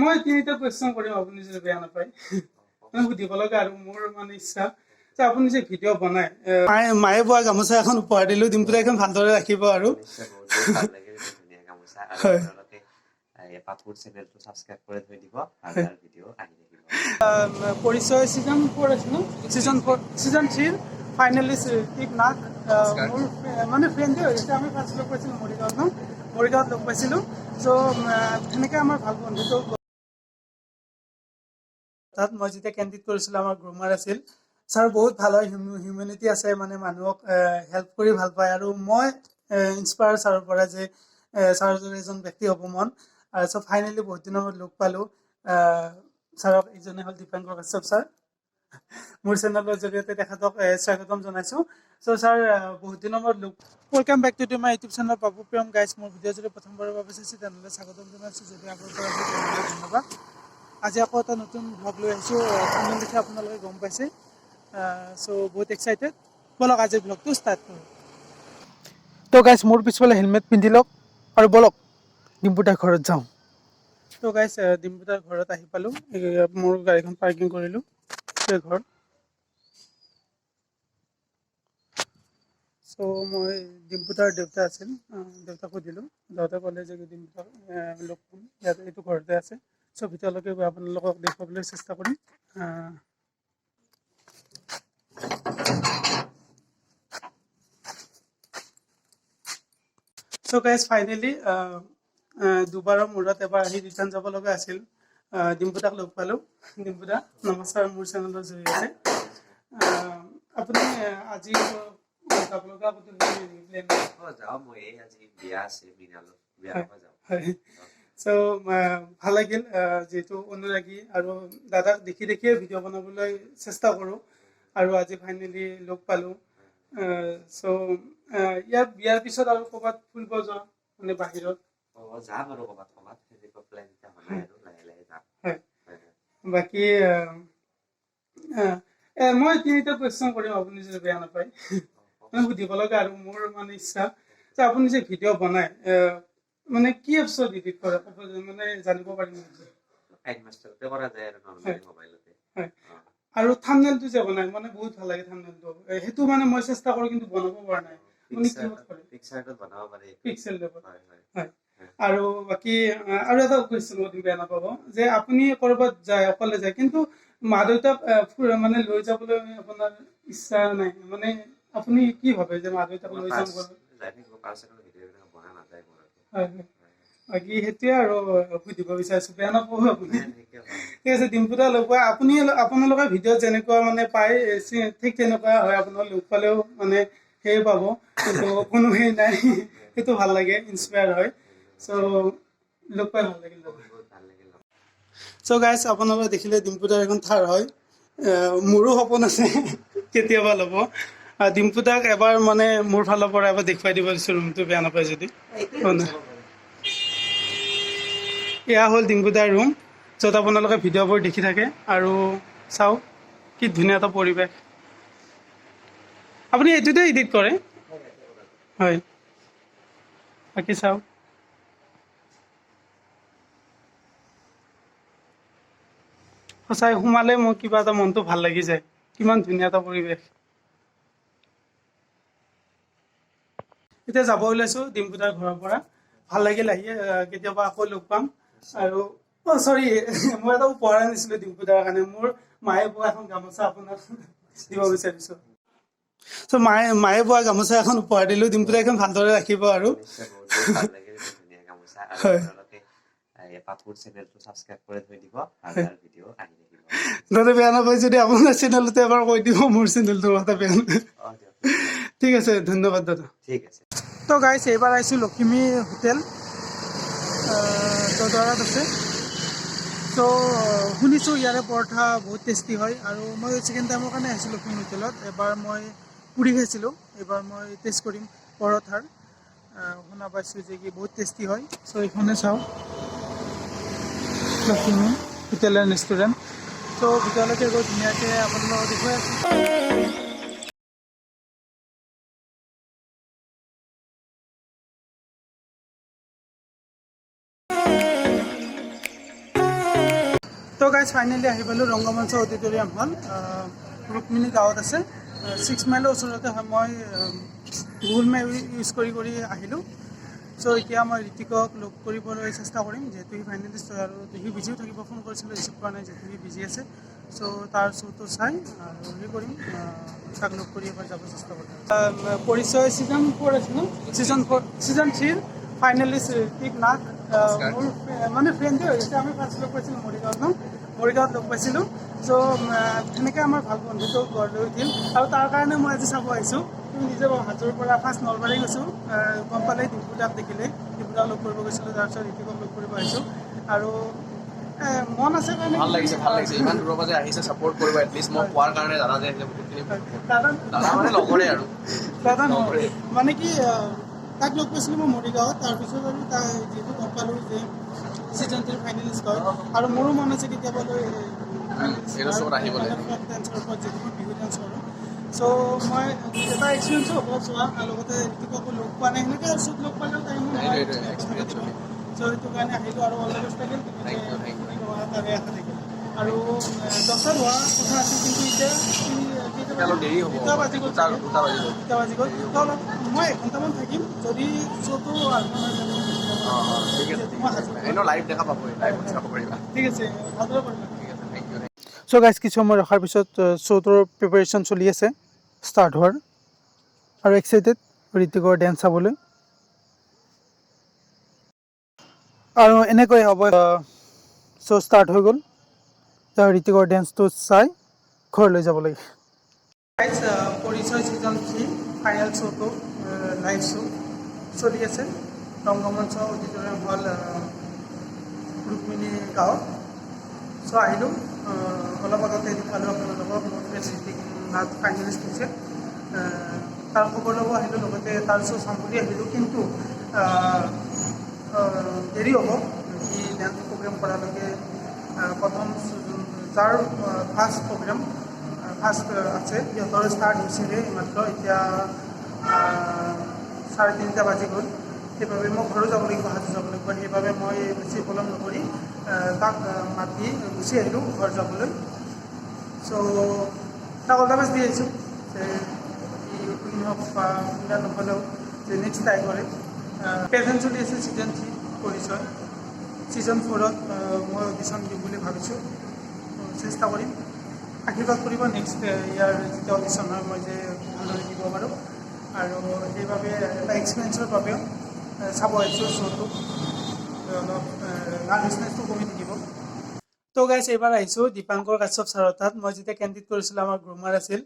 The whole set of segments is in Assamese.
মই তিনিটা কুৱেশ্যন কৰিম আপুনি যদি বেয়া নাপায় মানে সুধিব লগা আৰু মোৰ মানে ইচ্ছা যে আপুনি যে ভিডিঅ' বনাই মায়ে বোৱা গামোচা এখন উপহাৰ দিলোঁ ডিম্পুদা এখন ভালদৰে ৰাখিব আৰু হয় পৰিচয় ছিজন 4 আছে ন ছিজন 3 ফাইনেলি ঠিক নাক মোৰ মানে ফ্ৰেণ্ডে হৈ গৈছে আমি ফাৰ্ষ্ট লগ পাইছিলোঁ মৰিগাঁৱত লগ পাইছিলোঁ চ' সেনেকৈ আমাৰ ভাল বন্ধুটো তাত মই যেতিয়া কেণ্ডিড কৰিছিলোঁ আমাৰ গ্ৰুমাৰ আছিল ছাৰ বহুত ভাল হয় হিউমেনিটি আছে মানে মানুহক হেল্প কৰি ভাল পায় আৰু মই ইনস্পায়াৰ ছাৰৰ পৰা যে ছাৰৰ যদি এজন ব্যক্তি হ'ব মন আৰু চ' ফাইনেলি বহুত দিনৰ মূৰত লগ পালোঁ ছাৰক ইজনে হ'ল দীপাংকৰ কাশ্যপ ছাৰ মোৰ চেনেলৰ জৰিয়তে তেখেতক স্বাগতম জনাইছোঁ চ' ছাৰ বহুত দিনৰ মূৰত লগ welcome back to my YouTube channel বাবু প্ৰিয়ম গাইজ মোৰ ভিডিঅ' যদি প্ৰথমবাৰৰ বাবে চাইছে তেনেহ'লে স্বাগতম জনাইছোঁ যদি আগৰ পৰা ধন্যবাদ আজি আকৌ এটা নতুন ব্লগ লৈ আহিছোঁ থাম্বনেইল দেখি আপোনালোকে গম পাইছে চ' বহুত এক্সাইটেড ব'লক আজিৰ ব্লগটো ষ্টাৰ্ট কৰোঁ তো গাইজ মোৰ পিছফালে হেলমেট পিন্ধি লওক আৰু ব'লক ডিম্পুদাৰ ঘৰত যাওঁ তো গাইজ ডিম্পুদাৰ ঘৰত আহি পালোঁ মোৰ গাড়ীখন পাৰ্কিং কৰিলোঁ ঘৰ চ' মই ডিম্পুদাৰ দেউতা আছিল দেউতাক সুধিলোঁ দেউতাই ক'লে যে ডিম্পুদাক লগ পাম ইয়াতে এইটো ঘৰতে আছে চ' ভিতৰলৈকে গৈ আপোনালোকক দেখুৱাবলৈ চেষ্টা কৰিম চ' গাইজ ফাইনেলি দুবাৰৰ মূৰত এবাৰ আহি ৰিটাৰ্ণ যাব লগা আছিল ডিম্পুদাক লগ পালোঁ ডিম্পুদা নমস্কাৰ মোৰ চেনেলৰ জৰিয়তে আপুনি আজি যাব লগা চ' ভাল লাগিল যিহেতু অনুৰাগী আৰু দাদাক দেখি দেখিয়ে ভিডিঅ' বনাবলৈ চেষ্টা কৰোঁ আৰু আজি ফাইনেলি লগ পালোঁ চ' ইয়াৰ পিছত আৰু ক'ৰবাত ফুৰিব যোৱা মানে বাহিৰত বাকী মই তিনিটা কুৱেশ্যন কৰিম আপুনি যদি বেয়া নাপায় মানে সুধিব লগা আৰু মোৰ মানে ইচ্ছা যে আপুনি যে ভিডিঅ' বনাই মানে কি এপছত এডিট কৰে মানে জানিব পাৰিম আৰু থাম্বনেইলটো যে বনাই মানে বহুত ভাল লাগে থাম্বনেইলটো সেইটো মানে মই চেষ্টা কৰোঁ কিন্তু বনাব পৰা নাই পিক্সেল হয় আৰু বাকী আৰু এটা কুৱেশ্যন যদি বেয়া নাপাব যে আপুনি ক'ৰবাত যায় অকলে যায় কিন্তু মা দেউতাক মানে লৈ যাবলৈ আপোনাৰ ইচ্ছা নাই মানে আপুনি কি ভাবে যে মা দেউতাক লৈ যাম হয় বাকী সেইটোৱে আৰু সুধিব বিচাৰিছোঁ বেয়া নাপাব আপুনি ঠিক আছে ডিম্পুদা লগ পাই আপোনালোকে ভিডিঅ'ত যেনেকুৱা মানে পায় ঠিক তেনেকুৱা হয় আপোনালোক লগ পালেও মানে সেই পাব কিন্তু কোনো সেই নাই সেইটো ভাল লাগে ইনস্পায়াৰ হয় চ' লগ পাই ভাল লাগিল চ' গাইজ আপোনালোকে দেখিলে ডিম্পুদাৰ এখন থাৰ হয় মোৰো সপোন আছে কেতিয়াবা ল'ব ডিম্পুদাক এবাৰ মানে মোৰ ফালৰ পৰা এবাৰ দেখুৱাই দিব দিছোঁ ৰুমটো বেয়া নাপায় যদি এয়া হ'ল ডিম্পুদাৰ ৰুম য'ত আপোনালোকে ভিডিঅ'বোৰ দেখি থাকে আৰু চাওক কি ধুনীয়া এটা পৰিৱেশ আপুনি এইটোতে এডিট কৰে হয় বাকী চাওক সঁচাই সোমালে মোৰ কিবা এটা মনটো ভাল লাগি যায় কিমান ধুনীয়া এটা পৰিৱেশ এতিয়া যাব ওলাইছোঁ ডিম্পুদাৰ ঘৰৰ পৰা ভাল লাগিল আহি কেতিয়াবা আকৌ লগ পাম আৰু চৰি মই এটা উপহাৰ আনিছিলোঁ ডিম্পুদাৰ কাৰণে মোৰ মায়ে বোৱা এখন গামোচা আপোনাক দিব বিচাৰিছোঁ চ' মায়ে বোৱা গামোচা এখন উপহাৰ দিলোঁ ডিম্পুদা এখন ভালদৰে ৰাখিব আৰু দাদা বেয়া নাপায় যদি আপোনাৰ চেনেলটো এবাৰ কৈ দিব মোৰ চেনেলটোৰ কথা বেয়া ঠিক আছে ধন্যবাদ দাদা ঠিক আছে তো গাইছ এইবাৰ আহিছোঁ লখিমী হোটেল দদৰাত আছে তো শুনিছোঁ ইয়াৰে পৰঠা বহুত টেষ্টি হয় আৰু মই ছেকেণ্ড টাইমৰ কাৰণে আহিছোঁ লখিমী হোটেলত এবাৰ মই পুৰি খাইছিলোঁ এইবাৰ মই টেষ্ট কৰিম পৰঠাৰ শুনা পাইছোঁ যে কি বহুত টেষ্টি হয় চ' এইখনে চাওঁ লখিমী হোটেল এণ্ড ৰেষ্টুৰেণ্ট ত' ভিতৰলৈকে গৈ ধুনীয়াকৈ আপোনালোকক দেখুৱাই আছোঁ তো গাইজ ফাইনেলি আহি পালোঁ ৰংগমঞ্চ অডিটৰিয়াম হল ৰুক্মিণী গাঁৱত আছে 6 মাইলৰ ওচৰতে হয় মই গুগল মেপ ইউজ কৰি আহিলোঁ চ' এতিয়া মই ঋতিকক লগ কৰিবলৈ চেষ্টা কৰিম যিহেতু সি ফাইনেলিষ্ট হয় আৰু সি বিজিও থাকিব ফোন কৰিছিলোঁ ৰিচিভ কৰা নাই যিহেতু সি বিজি আছে চ' তাৰ শ্ব'টো চাই আৰু হেৰি কৰিম তাক লগ কৰি এবাৰ যাব চেষ্টা কৰিম পৰিচয় ছিজন 4 আছে ন ছিজন 3 ফাইনেলিষ্ট ঋতিক নাথ মোৰ মানে ফ্ৰেণ্ডে হৈ গৈছে আমি ফাৰ্ষ্ট লগ পাইছিলোঁ মৰিগাঁৱত লগ পাইছিলোঁ চ' সেনেকৈ আমাৰ ভাল বন্ধুটো গঢ় লৈ উঠিল আৰু তাৰ কাৰণে মই আজি চাব আহিছোঁ তুমি নিজে হাজোৰ পৰা ফাৰ্ষ্ট নলবাৰী গৈছোঁ গম পালে ডিব্ৰুদাক দেখিলে ডিব্ৰুদাক লগ কৰিব গৈছিলোঁ তাৰপিছত ঋতিকক লগ কৰিব আহিছোঁ আৰু মন আছে কাৰণে ভাল লাগিছে ইমান দূৰৰ পৰা যে আহিছে ছাপোৰ্ট কৰিব এটলিষ্ট মই কোৱাৰ কাৰণে দাদা যে দাদা মানে লগৰে আৰু দাদা নহয় মানে কি তাক লগ পাইছিলোঁ মই মৰিগাঁৱত তাৰপিছত আৰু তাক যিহেতু গম পালোঁ যে ছিজন 3 ফাইনেলিষ্ট হয় আৰু মোৰো মন আছে কেতিয়াবালৈ শ্ব'ত আহিবলৈ ডেন্সৰ ওপৰত যিহেতু মই বিহু ডেন্স কৰোঁ চ' মই এটা এক্সপিৰিয়েঞ্চো হ'ব চোৱা আৰু লগতে ঋতিককো লগ পোৱা নাই সেনেকৈ আৰু চব লগ পালেও টাইমো নহয় চ' সেইটো কাৰণে আহিলোঁ আৰু অল দ্য বেষ্ট থাকিল তাৰে আশা থাকিল আৰু 10টাত হোৱা কথা আছিল কিন্তু এতিয়া অলপ দেৰি হ'ব 2টা বাজি গ'ল তো অলপ মই এঘণ্টামান থাকিম যদি শ্ব'টো লাইভ দেখা পাব চাব পাৰিবা ঠিক আছে ভালদৰে কৰিবা ঠিক আছে থেংক ইউ চ' গাইজ কিছু সময় ৰখাৰ পিছত শ্ব'টোৰ প্ৰিপেৰেশ্যন চলি আছে ষ্টাৰ্ট হোৱাৰ আৰু এক্সাইটেড ঋতিকৰ ডেন্স চাবলৈ আৰু এনেকৈ হ'ব শ্ব' ষ্টাৰ্ট হৈ গ'ল ঋতিকৰ ডেন্সটো চাই ঘৰলৈ যাব লাগে গাইজ পৰিচয় ছিজন 3 ফাইনেল শ্ব'টো লাইভ শ্ব' চলি আছে ৰংগমঞ্চ অডিটৰিয়াম হল ৰুক্মিণী গাঁৱত চ' আহিলোঁ অলপ আগতে দেখালোঁ আপোনালোকক মোৰ ফ্ৰেণ্ড ঋতিক নাথ ফাইনেলিষ্ট হৈছে তাৰ খবৰ ল'ব আহিলোঁ লগতে তাৰ শ্ব' চাম বুলি আহিলোঁ কিন্তু দেৰি হ'ব সি ডেন্স প্ৰগ্ৰেম কৰালৈকে প্ৰথম যাৰ ফাৰ্ষ্ট প্ৰগ্ৰেম ফাৰ্ষ্ট আছে সিহঁতৰ ষ্টাৰ্ট হৈছিলে এইমাত্ৰ এতিয়া 3:30 বাজি গ'ল সেইবাবে মই ঘৰো যাব লাগিব হাজো যাব লাগিব সেইবাবে মই বেছি পলম নকৰি তাক মাতি গুচি আহিলোঁ ঘৰ যাবলৈ চ' তাক অল দ্য বেষ্ট দি আহিছোঁ যে কুইন হওক বা উইনাৰ নহ'লেও যে নেক্সট ট্ৰাই কৰে প্ৰেজেণ্ট চলি আছে ছিজন 3 পৰিচয় ছিজন 4ত মই অডিশ্যন দিম বুলি ভাবিছোঁ চেষ্টা কৰিম আশীৰ্বাদ কৰিব নেক্সট ইয়াৰ যেতিয়া অডিশ্যন হয় মই যে ভালদৰে দিব পাৰোঁ আৰু সেইবাবে এটা এক্সপিৰিয়েঞ্চৰ বাবেও চাব আহিছোঁ শ্ব'টো অলপ নাৰ্ভাছনেছটো কমি থাকিব তো গাইজ এইবাৰ আহিছোঁ দীপাংকৰ কাশ্যপ ছাৰৰ তাত মই যেতিয়া কেণ্ডিডেট কৰিছিলোঁ আমাৰ গ্ৰুমাৰ আছিল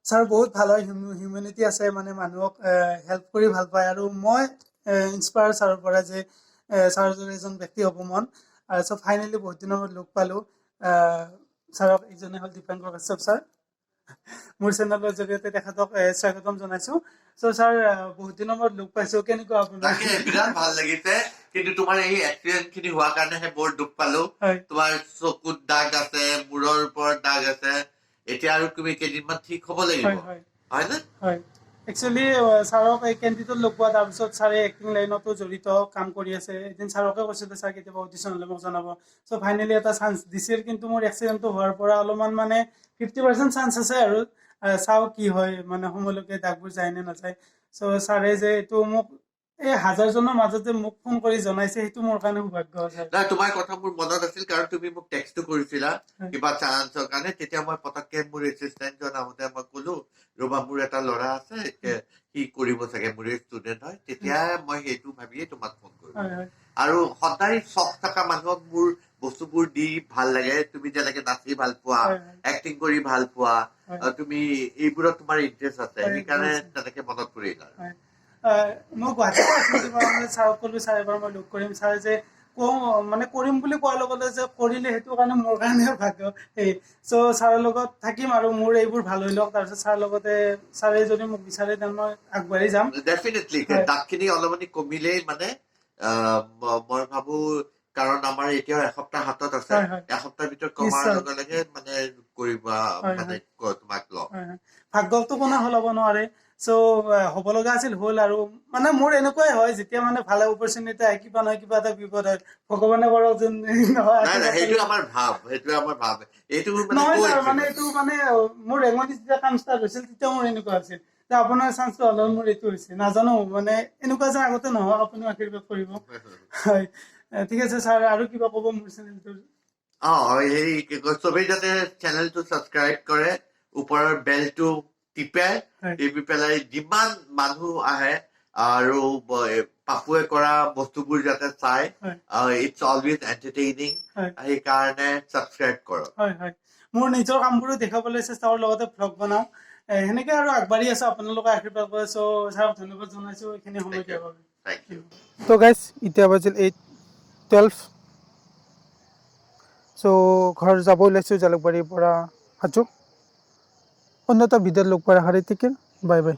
ছাৰ বহুত ভাল হয় হিউমেনিটি আছে মানে মানুহক হেল্প কৰি ভাল পায় আৰু মই ইনস্পায়াৰ ছাৰৰ পৰা যে ছাৰৰ দৰে এজন ব্যক্তি হ'ব মন আৰু চ' ফাইনেলি বহুত দিনৰ মূৰত লগ পালোঁ ছাৰক এইজনে হ'ল দীপাংকৰ কাশ্যপ ছাৰ মোৰ চেনেলৰ জৰিয়তে তেখেতক স্বাগতম জনাইছোঁ চ' ছাৰ বহুত দিনৰ মূৰত লগ পাইছোঁ কেনেকুৱা আপোনাৰ বিৰাট ভাল লাগিছে কিন্তু তোমাৰ এই এক্সিডেণ্ট খিনি হোৱাৰ কাৰণেহে বৰ দুখ পালো তোমাৰ চকুত দাগ আছে মূৰৰ ওপৰত দাগ আছে এতিয়া আৰু তুমি কেইদিনমান ঠিক হ'ব লাগিব হয় নে হয় একচুৱেলি ছাৰক এই কেণ্ডিডেটত লগ পোৱা তাৰপিছত ছাৰে এক্টিং লাইনতো জড়িত কাম কৰি আছে এদিন ছাৰকে কৈছিলে ছাৰ কেতিয়াবা অডিশ্যন হ'লে মোক জনাব চ' ফাইনেলি এটা চান্স দিছিল কিন্তু মোৰ এক্সিডেণ্টটো হোৱাৰ পৰা অলপমান মানে 50% চান্স আছে আৰু চাওঁ কি হয় মানে সময়লৈকে দাগবোৰ যায় নে নাযায় চ' ছাৰে যে এইটো মোক এই হাজাৰজনৰ মাজত যে মোক ফোন কৰি জনাইছে সেইটো মোৰ কাৰণে সৌভাগ্য ছাৰ নাই তোমাৰ কথা মোৰ মনত আছিল কাৰণ তুমি মোক টেক্সটো কৰিছিলা কিবা চান্সৰ কাৰণে তেতিয়া মই পতককে মোৰ এছিষ্টেণ্টজন আহোঁতে মই ক'লো ৰবা মোৰ এটা ল'ৰা আছে সি কৰিব চাগে মোৰ ষ্টুডেণ্ট হয় তেতিয়া মই সেইটো ভাবিয়ে তোমাক ফোন কৰিলো আৰু সদায় চখ থকা মানুহক মোৰ বস্তুবোৰ দি ভাল লাগে তুমি যেনেকে নাচি ভাল পোৱা এক্টিং কৰি ভাল পোৱা তুমি এইবোৰত তোমাৰ ইণ্টাৰেষ্ট আছে সেইকাৰণে তেনেকে মনত পৰিলা মই গুৱাহাটীতে আছিলোঁ ছাৰক ক'লোঁ ছাৰ এবাৰ মই লগ কৰিম ছাৰ যে কওঁ মানে কৰিম বুলি কোৱাৰ লগতে যে কৰিলে সেইটো কাৰণে মোৰ কাৰণে ভাগ্য এই চ' ছাৰৰ লগত থাকিম আৰু মোৰ এইবোৰ ভাল হৈ লওক তাৰপিছত ছাৰৰ লগতে ছাৰে যদি মোক বিচাৰে তেনে মই আগবাঢ়ি যাম ডেফিনেটলি দাগখিনি অলপমানি কমিলেই মানে মই ভাবো কাৰণ আমাৰ এতিয়াও এসপ্তাহ হাতত আছে এসপ্তাহৰ ভিতৰত কমাৰ লগে লগে মানে কৰিবা মানে তোমাক লগ ভাগ্যটো কোনো সলাব নোৱাৰে চ' হ'ব লগা আছিল হ'ল আৰু মানে মোৰ এনেকুৱাই হয় যেতিয়া মানে ভাল অপৰচুনিটি আহে কিবা নহয় কিবা এটা বিপদ হয় ভগৱানে বাৰু যেন নহয় নাই নাই আশীৰ্বাদ সেইটো কৰিব। আমাৰ ভাৱ সেইটোৱে আমাৰ ভাৱ এইটো মানে নহয় ছাৰ কৈছে মানে এইটো মানে মোৰ ৰেঙনি যেতিয়া কাম ষ্টাৰ্ট হৈছিল তেতিয়া মোৰ এনেকুৱা আছিল যে আপোনাৰ চান্সটো হ'লেও মোৰ এইটো হৈছে নাজানো মানে এনেকুৱা যে আগতে নহওক আপুনিও আশীৰ্বাদ কৰিব হয় ঠিক আছে ছাৰ আৰু কিবা ক'ব মোৰ চেনেলটোৰ হেৰি কি কয় চবেই যাতে চেনেলটো ছাবস্ক্ৰাইব কৰে ওপৰৰ বেলটো টিপে হয় টিপি পেলাই যিমান মানুহ আহে আৰু পাপুৱে কৰা বস্তুবোৰ যাতে চাই হয় ইটছ অলৱেজ এণ্টাৰটেইনিং হয় সেইকাৰণে ছাবস্ক্ৰাইব কৰক হয় হয় মোৰ নিজৰ কামবোৰো দেখাবলৈ চেষ্টা কৰোঁ লগতে ভ্লগ বনাওঁ সেনেকে আৰু আগবাঢ়ি আছো আপোনালোকে আশীৰ্বাদ কৰে চ' ছাৰক ধন্যবাদ জনাইছো এইখিনি সময় থেংক ইউ দিয়াৰ বাবে থেংক ইউ তো গাইজ এতিয়া বাজিল 8:12 চ' ঘৰ যাব ওলাইছোঁ জালুকবাৰীৰ পৰা সাজু অন্য এটা ভিডিঅ'ত লগ পোৱাৰ আশাৰে টিকেন বাই বাই